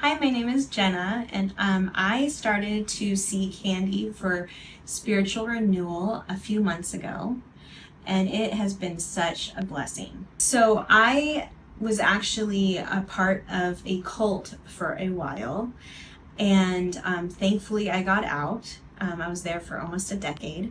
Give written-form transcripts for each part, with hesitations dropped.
Hi, my name is Jenna, and I started to see Candy for spiritual renewal a few months ago, and it has been such a blessing. So I was actually a part of a cult for a while, and thankfully I got out. I was there for almost a decade.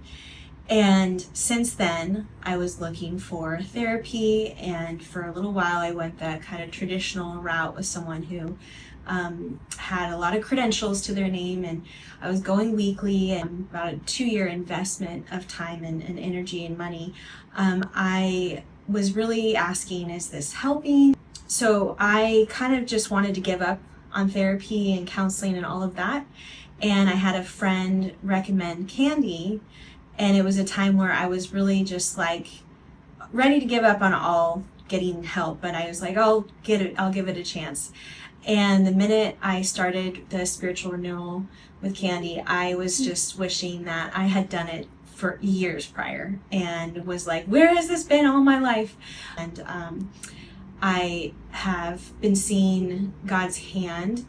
And since then, I was looking for therapy, and for a little while, I went that kind of traditional route with someone who had a lot of credentials to their name, and I was going weekly, and about a 2-year investment of time and energy and money. I was really asking, is this helping? So I kind of just wanted to give up on therapy and counseling and all of that. And I had a friend recommend Candy. And it was a time where I was really just like ready to give up on all getting help, but I was like, I'll give it a chance. And the minute I started the spiritual renewal with Candy, I was just wishing that I had done it for years prior, and was like, where has this been all my life? And I have been seeing God's hand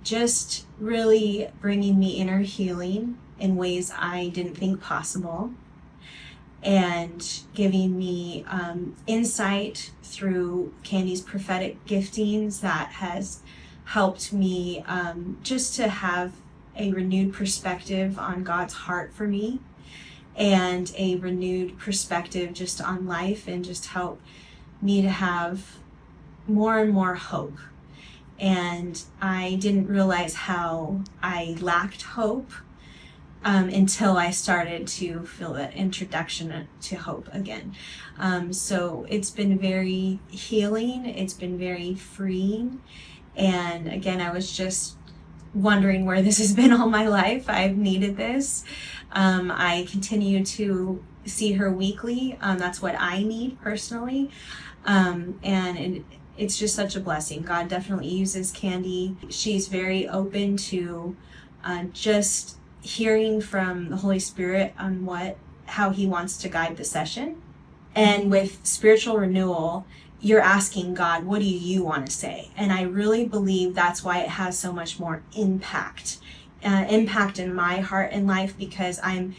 just really bringing me inner healing in ways I didn't think possible, and giving me insight through Candy's prophetic giftings that has helped me just to have a renewed perspective on God's heart for me, and a renewed perspective just on life, and just help me to have more and more hope. And I didn't realize how I lacked hope until I started to feel that introduction to hope again. So it's been very healing, it's been very freeing. And again, I was just wondering where this has been all my life. I've needed this. I continue to see her weekly. That's what I need personally. It's just such a blessing. God definitely uses Candy. She's very open to just hearing from the Holy Spirit on how he wants to guide the session. And with spiritual renewal, you're asking God, what do you want to say? And I really believe that's why it has so much more impact in my heart and life, because I'm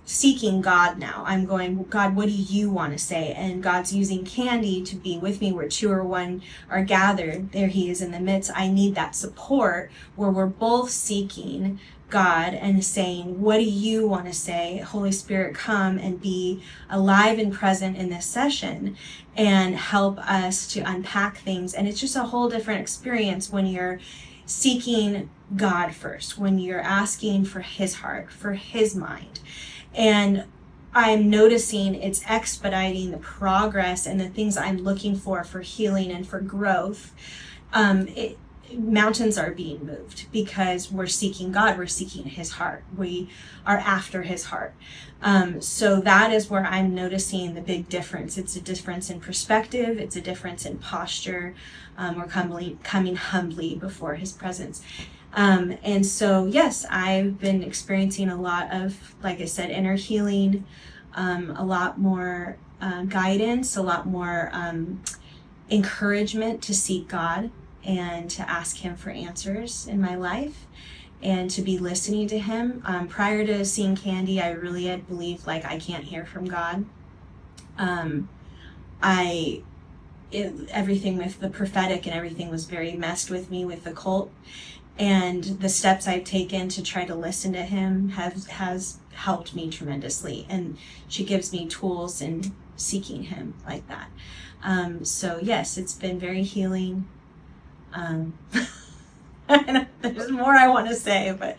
seeking God now. I'm going, God, what do you want to say? And God's using Candy to be with me where 2 or 1 are gathered. There he is in the midst. I need that support where we're both seeking God and saying, what do you want to say? Holy Spirit, come and be alive and present in this session and help us to unpack things. And it's just a whole different experience when you're seeking God first, when you're asking for his heart, for his mind. And I'm noticing it's expediting the progress and the things I'm looking for healing and for growth. Mountains are being moved because we're seeking God, we're seeking his heart, we are after his heart. So that is where I'm noticing the big difference. It's a difference in perspective, it's a difference in posture. We're coming humbly before his presence. And so, yes, I've been experiencing a lot of, like I said, inner healing, a lot more guidance, a lot more encouragement to seek God and to ask him for answers in my life, and to be listening to him. Prior to seeing Candy, I really had believed like I can't hear from God. Everything with the prophetic and everything was very messed with me with the cult. And the steps I've taken to try to listen to him has helped me tremendously. And she gives me tools in seeking him like that. So yes, it's been very healing. There's more I want to say, but